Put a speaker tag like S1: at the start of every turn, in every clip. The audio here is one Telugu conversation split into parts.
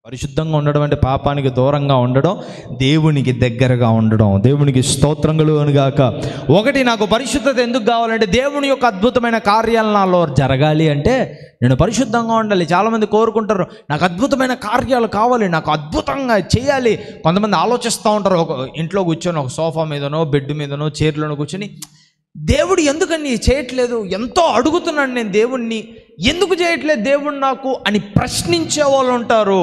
S1: పరిశుద్ధంగా ఉండడం అంటే పాపానికి దూరంగా ఉండడం, దేవునికి దగ్గరగా ఉండడం. దేవునికి స్తోత్రములు అనుగాక. ఒకటి, నాకు పరిశుద్ధత ఎందుకు కావాలంటే దేవుని యొక్క అద్భుతమైన కార్యాలు నాలో జరగాలి అంటే నేను పరిశుద్ధంగా ఉండాలి. చాలామంది కోరుకుంటారు, నాకు అద్భుతమైన కార్యాలు కావాలి, నాకు అద్భుతంగా చేయాలి. కొంతమంది ఆలోచిస్తూ ఉంటారు, ఒక ఇంట్లో కూర్చొని ఒక సోఫా మీదనో బెడ్ మీదనో చైర్లోనో కూర్చొని, దేవుడు ఎందుకని చేయట్లేదు, ఎంతో అడుగుతున్నాను నేను దేవుణ్ణి, ఎందుకు చేయట్లేదు దేవుడు నాకు అని ప్రశ్నించే వాళ్ళు ఉంటారు.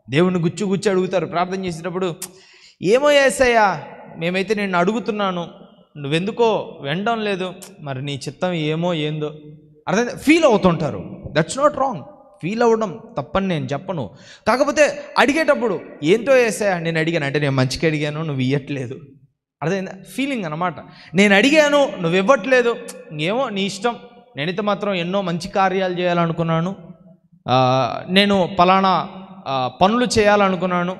S1: దేవుణ్ణి గుచ్చి అడుగుతారు ప్రార్థన చేసేటప్పుడు, ఏమో యేసయ్యా మేమైతే నిన్ను అడుగుతున్నాను, నువ్వెందుకో వినడం లేదు, మరి నీ చిత్తం ఏమో ఏందో అర్థం ఫీల్ అవుతుంటారు. దట్స్ నాట్ రాంగ్, ఫీల్ అవ్వడం తప్పని నేను చెప్పను. కాకపోతే అడిగేటప్పుడు ఏంటో యేసయ్యా నేను అడిగాను అంటే నేను మంచిగా అడిగాను, నువ్వు ఇవ్వట్లేదు, అర్థమైందా? ఫీలింగ్ అన్నమాట. నేను అడిగాను నువ్వు ఇవ్వట్లేదు, ఏమో నీ ఇష్టం. నేనైతే మాత్రం ఎన్నో మంచి కార్యాలు చేయాలనుకున్నాను, నేను పలానా పనులు చేయాలనుకున్నాను,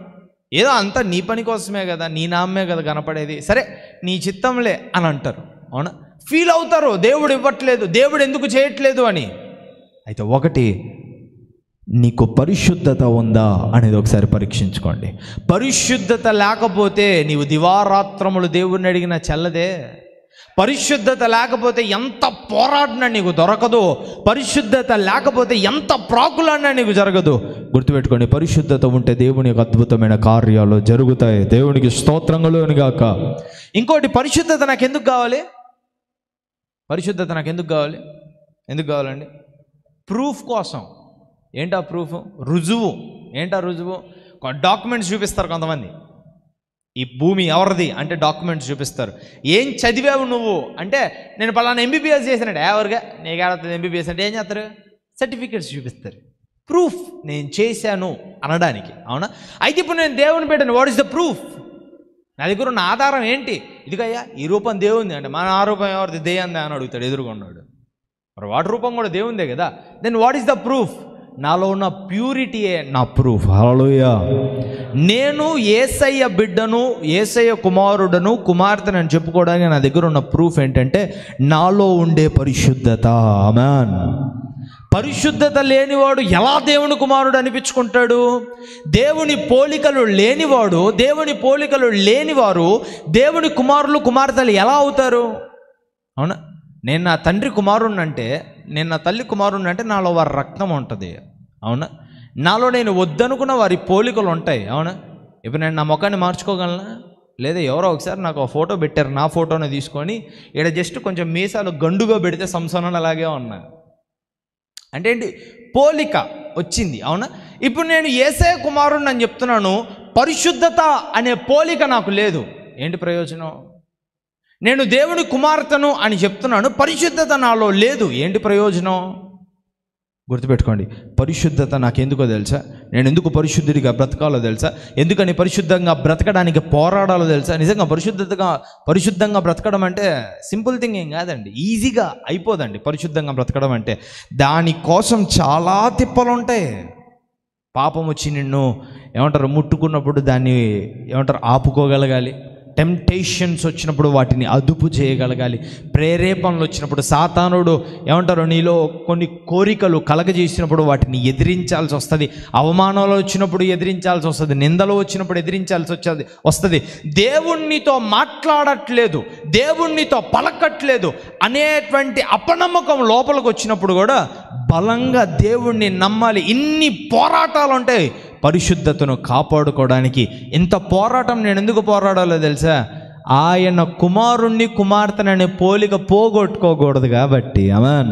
S1: ఏదో అంతా నీ పని కోసమే కదా, నీ నామే కదా కనపడేది, సరే నీ చిత్తంలే అని అంటారు. అవునా? ఫీల్ అవుతారు దేవుడు ఇవ్వట్లేదు, దేవుడు ఎందుకు చేయట్లేదు అని. అయితే ఒకటి, నీకు పరిశుద్ధత ఉందా అనేది ఒకసారి పరీక్షించుకోండి. పరిశుద్ధత లేకపోతే నీవు దివారాత్రములు దేవుడిని అడిగినా చెల్లదే. పరిశుద్ధత లేకపోతే ఎంత పోరాడినా నీకు దొరకదు. పరిశుద్ధత లేకపోతే ఎంత ప్రాకులాడినా నీకు జరగదు. గుర్తుపెట్టుకోండి, పరిశుద్ధత ఉంటే దేవుని యొక్క అద్భుతమైన కార్యాలు జరుగుతాయి. దేవునికి స్తోత్రములు గాక. ఇంకోటి, పరిశుద్ధత నాకు ఎందుకు కావాలి? పరిశుద్ధత నాకు ఎందుకు కావాలి? ఎందుకు కావాలండి? ప్రూఫ్ కోసం. ఏంటా ప్రూఫ్? రుజువు. ఏంటా రుజువు? డాక్యుమెంట్స్ చూపిస్తారు కొంతమంది. ఈ భూమి ఎవరిది అంటే డాక్యుమెంట్స్ చూపిస్తారు. ఏం చదివావు నువ్వు అంటే నేను పలానా ఎంబీబీఎస్ చేశానంటే, ఎవరిగా నీకు ఏడవుతుంది ఎంబీబీఎస్ అంటే ఏం చేస్తారు? సర్టిఫికేట్స్ చూపిస్తారు, ప్రూఫ్ నేను చేశాను అనడానికి. అవునా? అయితే ఇప్పుడు నేను దేవుని పెట్టాను, వాట్ ఇస్ ద ప్రూఫ్? నా దగ్గర ఉన్న ఆధారం ఏంటి? ఇదిగయ్యా ఈ రూపం దేవుంది అంటే, మన ఆ రూపం ఎవరిది? దేయందా అని అడుగుతాడు ఎదురుకున్నాడు. మరి వాటి రూపం కూడా దేవుందే కదా. Then what is the proof? నాలో ఉన్న ప్యూరిటీయే నా ప్రూఫ్. హల్లెలూయా. నేను యేసయ్య బిడ్డను, యేసయ్య కుమారుడను, కుమార్తెను అని చెప్పుకోవడానికి నా దగ్గర ఉన్న ప్రూఫ్ ఏంటంటే నాలో ఉండే పరిశుద్ధత. ఆమేన్. పరిశుద్ధత లేనివాడు ఎలా దేవుని కుమారుడు అనిపించుకుంటాడు? దేవుని పోలికలు లేనివాడు, దేవుని పోలికలు లేనివారు దేవుని కుమారులు కుమార్తెలు ఎలా అవుతారు? అవునా? నేను నా తండ్రి కుమారుణ్ణంటే, నేను నా తల్లి కుమారుణ్ణంటే నాలో వారి రక్తం ఉంటుంది. అవునా? నాలో నేను వద్దనుకున్న వారి పోలికలు ఉంటాయి. అవునా? ఇప్పుడు నేను నా ముఖాన్ని మార్చుకోగలనా? లేదా ఎవరో ఒకసారి నాకు ఒక ఫోటో పెట్టారు, నా ఫోటోని తీసుకొని ఇక్కడ జస్ట్ కొంచెం మీసాలు గండుగా పెడితే సంసోనం అలాగే ఉన్నా అంటే ఏంటి? పోలిక వచ్చింది. అవునా? ఇప్పుడు నేను యేసయ్య కుమారుణ్ణి అని చెప్తున్నాను, పరిశుద్ధత అనే పోలిక నాకు లేదు. ఏంటి ప్రయోజనం? నేను దేవుని కుమార్తెను అని చెప్తున్నాను, పరిశుద్ధత నాలో లేదు. ఏంటి ప్రయోజనం? గుర్తుపెట్టుకోండి, పరిశుద్ధత నాకెందుకో తెలుసా? నేను ఎందుకు పరిశుద్ధుడిగా బ్రతకాలో తెలుసా? ఎందుకని పరిశుద్ధంగా బ్రతకడానికి పోరాడాలో తెలుసా? నిజంగా పరిశుద్ధంగా బ్రతకడం అంటే సింపుల్ థింగ్ ఏం కాదండి, ఈజీగా అయిపోదండి. పరిశుద్ధంగా బ్రతకడం అంటే దానికోసం చాలా తిప్పలు ఉంటాయి. పాపం వచ్చి నిన్ను ముట్టుకున్నప్పుడు దాన్ని ఆపుకోగలగాలి. టెంప్టేషన్స్ వచ్చినప్పుడు వాటిని అదుపు చేయగలగాలి. ప్రేరేపణలు వచ్చినప్పుడు, సాతానుడు నీలో కొన్ని కోరికలు కలగజేసినప్పుడు వాటిని ఎదిరించాల్సి వస్తుంది. అవమానాలు వచ్చినప్పుడు ఎదిరించాల్సి వస్తుంది. నిందలు వచ్చినప్పుడు ఎదిరించాల్సి వస్తుంది. దేవుణ్ణితో మాట్లాడట్లేదు, దేవుణ్ణితో పలకట్లేదు అనేటువంటి అపనమ్మకం లోపలికి వచ్చినప్పుడు కూడా బలంగా దేవుణ్ణి నమ్మాలి. ఇన్ని పోరాటాలు ఉంటాయి పరిశుద్ధతను కాపాడుకోవడానికి. ఇంత పోరాటం నేను ఎందుకు పోరాడాలో తెలుసా? ఆయన కుమారుణ్ణి కుమార్తెననే పోలిక పోగొట్టుకోకూడదు కాబట్టి. ఆమేన్.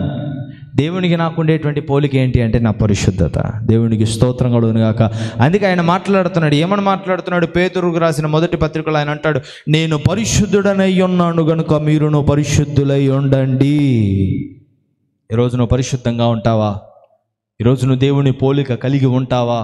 S1: దేవునికి నాకు ఉండేటువంటి పోలిక ఏంటి అంటే నా పరిశుద్ధత. దేవునికి స్తోత్రం కలుగును గాక. అందుకే ఆయన మాట్లాడుతున్నాడు. ఏమని మాట్లాడుతున్నాడు? పేతురుకు రాసిన మొదటి పత్రికలో ఆయన అంటాడు, నేను పరిశుద్ధుడనై ఉన్నాను గనుక మీరును పరిశుద్ధులై ఉండండి. ఈరోజు నువ్వు పరిశుద్ధంగా ఉంటావా? ఈరోజు నువ్వు దేవుని పోలిక కలిగి ఉంటావా?